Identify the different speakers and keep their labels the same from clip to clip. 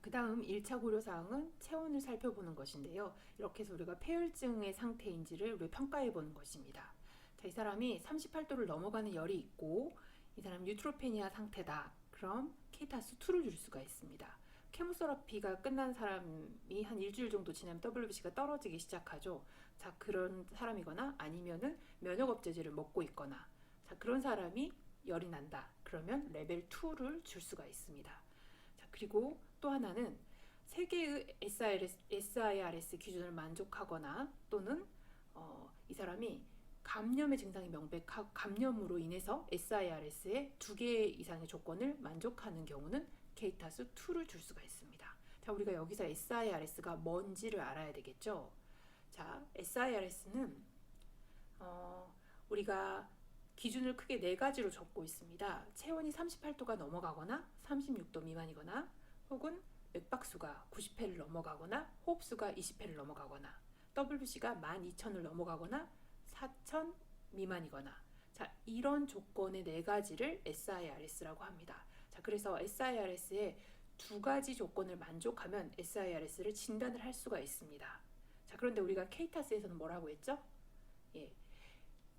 Speaker 1: 그 다음 1차 고려사항은 체온을 살펴보는 것인데요. 이렇게 해서 우리가 폐혈증의 상태인지를 우리 평가해 보는 것입니다. 자, 이 사람이 38도를 넘어가는 열이 있고 이 사람 뉴트로페니아 상태다. 그럼 케이타스2를 줄 수가 있습니다. 케모세라피가 끝난 사람이 한 일주일 정도 지나면 WBC가 떨어지기 시작하죠. 자, 그런 사람이거나 아니면은 면역업제제를 먹고 있거나 자, 그런 사람이 열이 난다. 그러면 레벨 2를 줄 수가 있습니다. 자, 그리고 또 하나는 세 개의 SIRS 기준을 만족하거나 또는 이 사람이 감염의 증상이 명백하고 감염으로 인해서 SIRS의 2개 이상의 조건을 만족하는 경우는 케이타스2를 줄 수가 있습니다. 자, 우리가 여기서 SIRS가 뭔지를 알아야 되겠죠. 자, SIRS는 우리가 기준을 크게 네 가지로 적고 있습니다. 체온이 38도가 넘어가거나 36도 미만이거나 혹은 맥박수가 90회를 넘어가거나 호흡수가 20회를 넘어가거나 WBC가 12,000을 넘어가거나 4,000 미만이거나 자, 이런 조건의 네 가지를 SIRS라고 합니다. 자, 그래서 SIRS의 두 가지 조건을 만족하면 SIRS를 진단을 할 수가 있습니다. 자, 그런데 우리가 케이타스에서는 뭐라고 했죠? 예.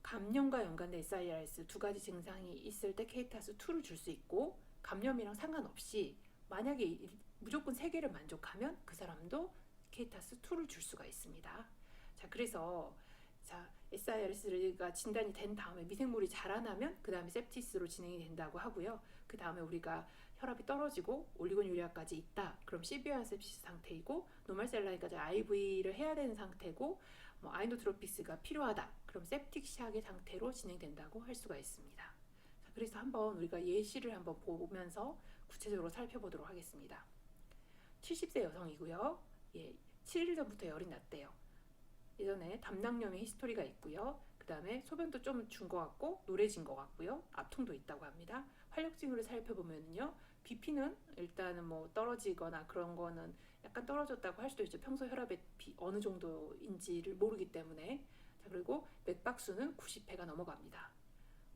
Speaker 1: 감염과 연관된 SIRS 두 가지 증상이 있을 때 케이타스2를 줄 수 있고 감염이랑 상관없이 만약에 무조건 세 개를 만족하면 그 사람도 케이타스2를 줄 수가 있습니다. 자, 그래서 자, SIRS가 진단이 된 다음에 미생물이 자라나면 그 다음에 septis로 진행이 된다고 하고요. 그 다음에 우리가 혈압이 떨어지고 올리고유리아까지 있다. 그럼 시비어한 sepsis 상태이고 노멀셀라인까지 IV를 해야 되는 상태고 아이노트로피스가 필요하다. 그럼 septic shock의 상태로 진행된다고 할 수가 있습니다. 자, 그래서 한번 우리가 예시를 한번 보면서 구체적으로 살펴보도록 하겠습니다. 70세 여성이고요. 예, 7일 전부터 열이 났대요. 예전에 담낭염의 히스토리가 있고요. 그 다음에 소변도 좀 준 것 같고 노래진 것 같고요. 압통도 있다고 합니다. 활력징후를 살펴보면요. BP는 일단은 뭐 떨어지거나 그런 거는 약간 떨어졌다고 할 수도 있죠. 평소 혈압이 어느 정도인지를 모르기 때문에. 자, 그리고 맥박수는 90회가 넘어갑니다.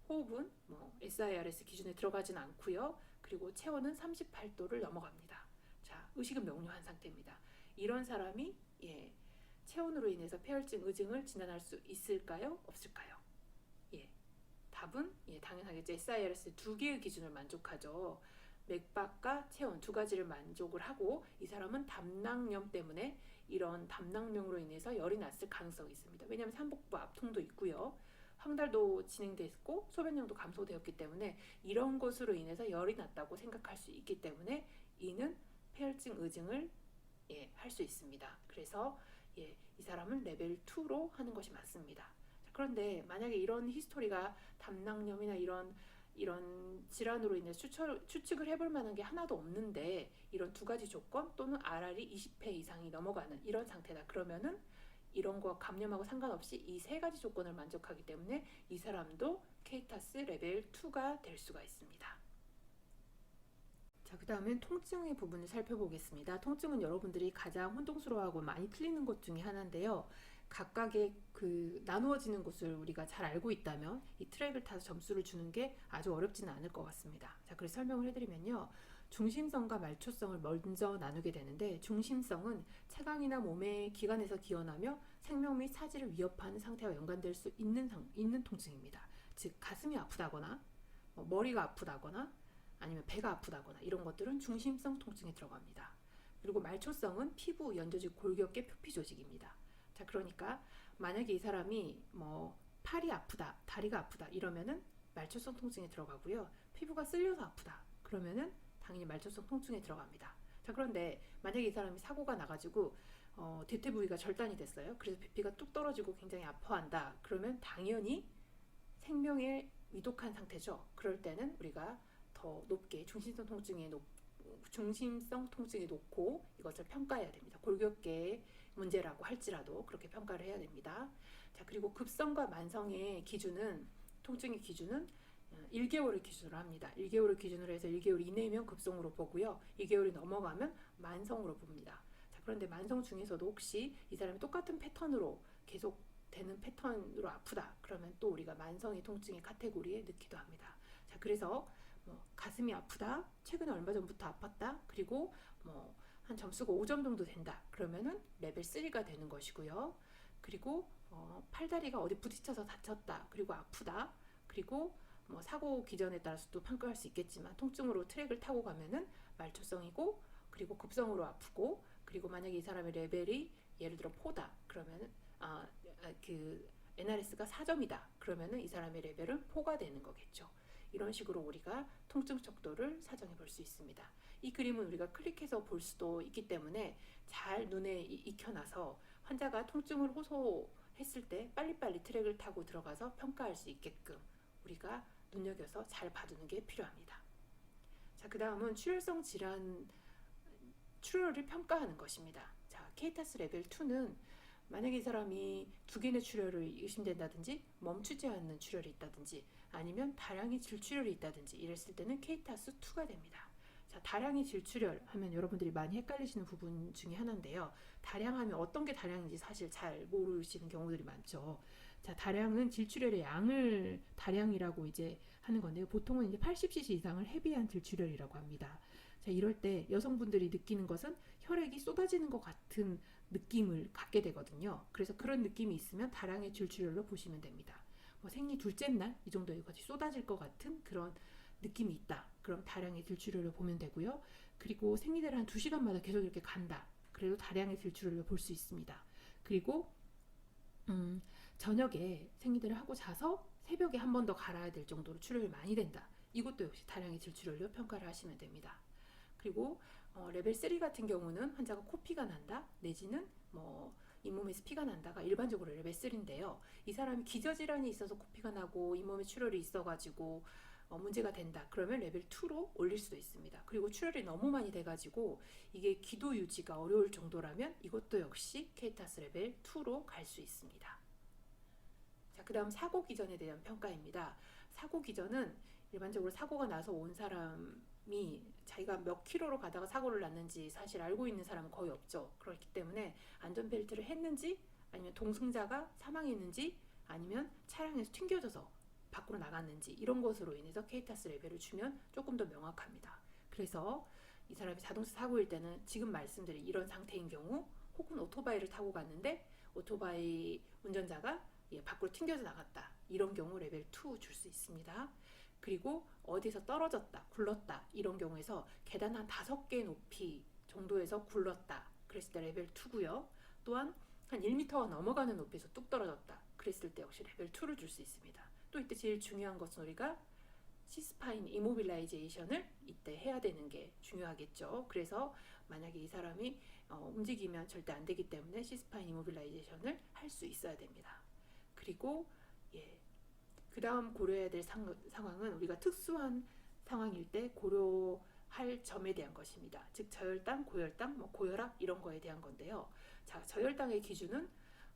Speaker 1: 호흡은 뭐 SIRS 기준에 들어가진 않고요. 그리고 체온은 38도를 넘어갑니다. 자, 의식은 명료한 상태입니다. 이런 사람이 체온으로 인해서 폐혈증 의증을 진단할 수 있을까요? 없을까요? 예, 답은 당연하겠죠. SIRS 두 개의 기준을 만족하죠. 맥박과 체온 두 가지를 만족을 하고 이 사람은 담낭염 때문에 이런 담낭염으로 인해서 열이 났을 가능성이 있습니다. 왜냐하면 삼복부 압통도 있고요. 황달도 진행됐고 소변량도 감소되었기 때문에 이런 것으로 인해서 열이 났다고 생각할 수 있기 때문에 이는 폐혈증 의증을 할 수 있습니다. 그래서 이 사람은 레벨 2로 하는 것이 맞습니다. 자, 그런데 만약에 이런 히스토리가 담낭염이나 이런 질환으로 인해 추측을 해볼 만한 게 하나도 없는데 이런 두 가지 조건 또는 RR이 20회 이상이 넘어가는 이런 상태다. 그러면은 이런 거 감염하고 상관없이 이 세 가지 조건을 만족하기 때문에 이 사람도 케이타스 레벨 2가 될 수가 있습니다. 자, 그 다음엔 통증의 부분을 살펴보겠습니다. 통증은 여러분들이 가장 혼동스러워하고 많이 틀리는 것 중에 하나인데요. 각각의 그 나누어지는 것을 우리가 잘 알고 있다면 이 트랙을 타서 점수를 주는 게 아주 어렵지는 않을 것 같습니다. 자, 그래서 설명을 해드리면요. 중심성과 말초성을 먼저 나누게 되는데 중심성은 체강이나 몸의 기관에서 기원하며 생명 및 사지를 위협하는 상태와 연관될 수 있는 통증입니다. 즉 가슴이 아프다거나 머리가 아프다거나 아니면 배가 아프다거나 이런 것들은 중심성 통증에 들어갑니다. 그리고 말초성은 피부, 연조직, 골격계, 표피 조직입니다. 자, 그러니까 만약에 이 사람이 뭐 팔이 아프다, 다리가 아프다 이러면은 말초성 통증에 들어가고요. 피부가 쓸려서 아프다 그러면은 당연히 말초성 통증에 들어갑니다. 자, 그런데 만약에 이 사람이 사고가 나가지고 대퇴 부위가 절단이 됐어요. 그래서 BP가 뚝 떨어지고 굉장히 아파한다. 그러면 당연히 생명에 위독한 상태죠. 그럴 때는 우리가 더 높게 중심성 통증에 놓고 이것을 평가해야 됩니다. 골격계 문제라고 할지라도 그렇게 평가를 해야 됩니다. 자, 그리고 급성과 만성의 기준은 통증의 기준은 1개월을 기준으로 합니다. 1개월을 기준으로 해서 1개월 이내면 급성으로 보고요. 2개월이 넘어가면 만성으로 봅니다. 자, 그런데 만성 중에서도 혹시 이 사람이 똑같은 패턴으로 계속 되는 패턴으로 아프다 그러면 또 우리가 만성의 통증의 카테고리에 넣기도 합니다. 자, 그래서 가슴이 아프다 최근에 얼마 전부터 아팠다 그리고 한 점수가 5점 정도 된다. 그러면은 레벨 3가 되는 것이고요. 그리고 팔다리가 어디 부딪혀서 다쳤다. 그리고 아프다. 그리고 뭐 사고 기전에 따라서 또 평가할 수 있겠지만 통증으로 트랙을 타고 가면은 말초성이고 그리고 급성으로 아프고 그리고 만약에 이 사람의 레벨이 예를 들어 4다. 그러면은 그 NRS가 4점이다. 그러면은 이 사람의 레벨은 4가 되는 거겠죠. 이런 식으로 우리가 통증 척도를 사정해 볼 수 있습니다. 이 그림은 우리가 클릭해서 볼 수도 있기 때문에 잘 눈에 익혀놔서 환자가 통증을 호소했을 때 빨리빨리 트랙을 타고 들어가서 평가할 수 있게끔 우리가 눈여겨서 잘 봐두는 게 필요합니다. 자, 그 다음은 출혈성 질환 출혈을 평가하는 것입니다. 자, 케이타스 레벨 2는 만약에 이 사람이 두 개의 출혈을 의심된다든지 멈추지 않는 출혈이 있다든지 아니면 다량의 질출혈이 있다든지 이랬을 때는 케이타스 2가 됩니다. 자, 다량의 질출혈 하면 여러분들이 많이 헷갈리시는 부분 중에 하나인데요. 다량하면 어떤 게 다량인지 사실 잘 모르시는 경우들이 많죠. 자, 다량은 질출혈의 양을 다량이라고 이제 하는 건데요. 보통은 이제 80cc 이상을 헤비한 질출혈이라고 합니다. 자, 이럴 때 여성분들이 느끼는 것은 혈액이 쏟아지는 것 같은 느낌을 갖게 되거든요. 그래서 그런 느낌이 있으면 다량의 질출혈로 보시면 됩니다. 뭐 생리 둘째 날 이 정도에 쏟아질 것 같은 그런 느낌이 있다. 그럼 다량의 질출혈로 보면 되고요. 그리고 생리대를 한 2시간마다 계속 이렇게 간다. 그래도 다량의 질출혈로 볼 수 있습니다. 그리고 저녁에 생리대를 하고 자서 새벽에 한 번 더 갈아야 될 정도로 출혈이 많이 된다. 이것도 역시 다량의 질출혈로 평가를 하시면 됩니다. 그리고 레벨 3 같은 경우는 환자가 코피가 난다 내지는 뭐 잇몸에서 피가 난다가 일반적으로 레벨 3인데요. 이 사람이 기저질환이 있어서 코피가 나고 잇몸에 출혈이 있어가지고 문제가 된다. 그러면 레벨 2로 올릴 수도 있습니다. 그리고 출혈이 너무 많이 돼가지고 이게 기도 유지가 어려울 정도라면 이것도 역시 케이타스 레벨 2로 갈 수 있습니다. 자, 그 다음 사고 기전에 대한 평가입니다. 사고 기전은 일반적으로 사고가 나서 온 사람이 자기가 몇 킬로로 가다가 사고를 났는지 사실 알고 있는 사람은 거의 없죠. 그렇기 때문에 안전벨트를 했는지 아니면 동승자가 사망했는지 아니면 차량에서 튕겨져서 밖으로 나갔는지 이런 것으로 인해서 케이타스 레벨을 주면 조금 더 명확합니다. 그래서 이 사람이 자동차 사고일 때는 지금 말씀드린 이런 상태인 경우 혹은 오토바이를 타고 갔는데 오토바이 운전자가 밖으로 튕겨져 나갔다. 이런 경우 레벨 2 줄 수 있습니다. 그리고 어디서 떨어졌다, 굴렀다 이런 경우에서 계단 한 5개 높이 정도에서 굴렀다. 그랬을 때 레벨 2고요. 또한 한 1m가 넘어가는 높이에서 뚝 떨어졌다. 그랬을 때 역시 레벨 2를 줄 수 있습니다. 또 이때 제일 중요한 것은 우리가 C스파인 이모빌라이제이션을 이때 해야 되는 게 중요하겠죠. 그래서 만약에 이 사람이 움직이면 절대 안 되기 때문에 C스파인 이모빌라이제이션을 할 수 있어야 됩니다. 그리고 그 다음 고려해야 될 상황은 우리가 특수한 상황일 때 고려할 점에 대한 것입니다. 즉 저혈당, 고혈당, 고혈압 이런 거에 대한 건데요. 자, 저혈당의 기준은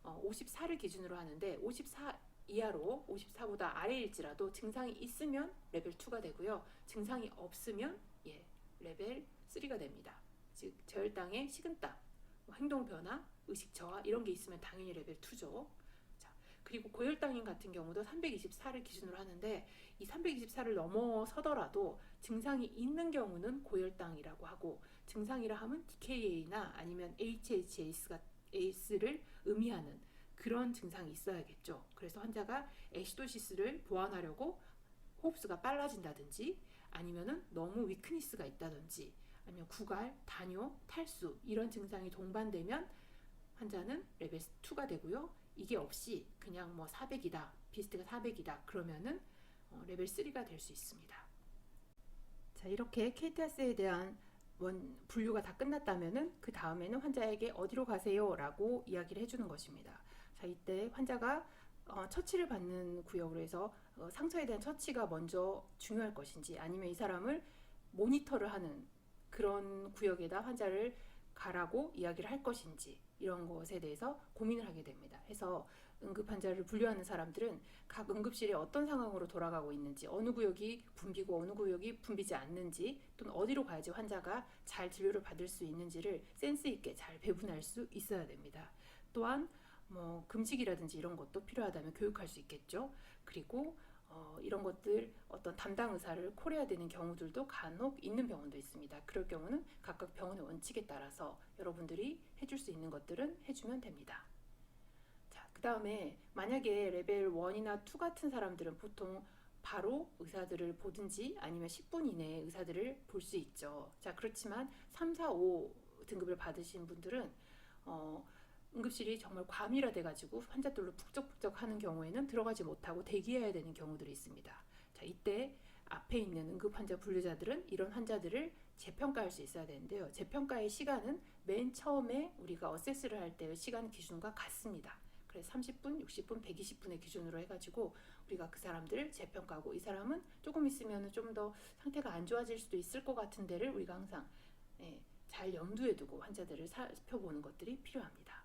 Speaker 1: 54를 기준으로 하는데 54 이하로 54보다 아래일지라도 증상이 있으면 레벨 2가 되고요. 증상이 없으면 레벨 3가 됩니다. 즉 저혈당의 식은땀, 행동 변화, 의식 저하 이런 게 있으면 당연히 레벨 2죠. 그리고 고혈당인 같은 경우도 324를 기준으로 하는데 이 324를 넘어서더라도 증상이 있는 경우는 고혈당이라고 하고 증상이라 하면 DKA나 아니면 HHAS를 의미하는 그런 증상이 있어야겠죠. 그래서 환자가 애시도시스를 보완하려고 호흡수가 빨라진다든지 아니면은 너무 위크니스가 있다든지 아니면 구갈, 단뇨, 탈수 이런 증상이 동반되면 환자는 레벨 2가 되고요. 이게 없이 그냥 400이다, 비스트가 400이다 그러면은 레벨 3가 될 수 있습니다. 자, 이렇게 케이타스에 대한 분류가 다 끝났다면은 그 다음에는 환자에게 어디로 가세요 라고 이야기를 해주는 것입니다. 자, 이때 환자가 처치를 받는 구역으로 해서 상처에 대한 처치가 먼저 중요할 것인지 아니면 이 사람을 모니터를 하는 그런 구역에다 환자를 가라고 이야기를 할 것인지 이런 것에 대해서 고민을 하게 됩니다. 해서 응급 환자를 분류하는 사람들은 각 응급실에 어떤 상황으로 돌아가고 있는지 어느 구역이 붐비고 어느 구역이 붐비지 않는지 또는 어디로 가야지 환자가 잘 진료를 받을 수 있는지를 센스 있게 잘 배분할 수 있어야 됩니다. 또한 금식이라든지 이런 것도 필요하다면 교육할 수 있겠죠. 그리고 이런 것들 어떤 담당 의사를 콜해야 되는 경우들도 간혹 있는 병원도 있습니다. 그럴 경우는 각각 병원의 원칙에 따라서 여러분들이 해줄 수 있는 것들은 해주면 됩니다. 자, 그 다음에 만약에 레벨 1이나 2 같은 사람들은 보통 바로 의사들을 보든지 아니면 10분 이내에 의사들을 볼 수 있죠. 자, 그렇지만 3, 4, 5 등급을 받으신 분들은 응급실이 정말 과밀화돼 가지고 환자들로 북적북적 하는 경우에는 들어가지 못하고 대기해야 되는 경우들이 있습니다. 자, 이때 앞에 있는 응급 환자 분류자들은 이런 환자들을 재평가할 수 있어야 되는데요. 재평가의 시간은 맨 처음에 우리가 어세스를 할 때의 시간 기준과 같습니다. 그래서 30분, 60분, 120분의 기준으로 해가지고 우리가 그 사람들을 재평가하고, 이 사람은 조금 있으면 좀 더 상태가 안 좋아질 수도 있을 것 같은 데를 우리가 항상 잘 염두에 두고 환자들을 살펴보는 것들이 필요합니다.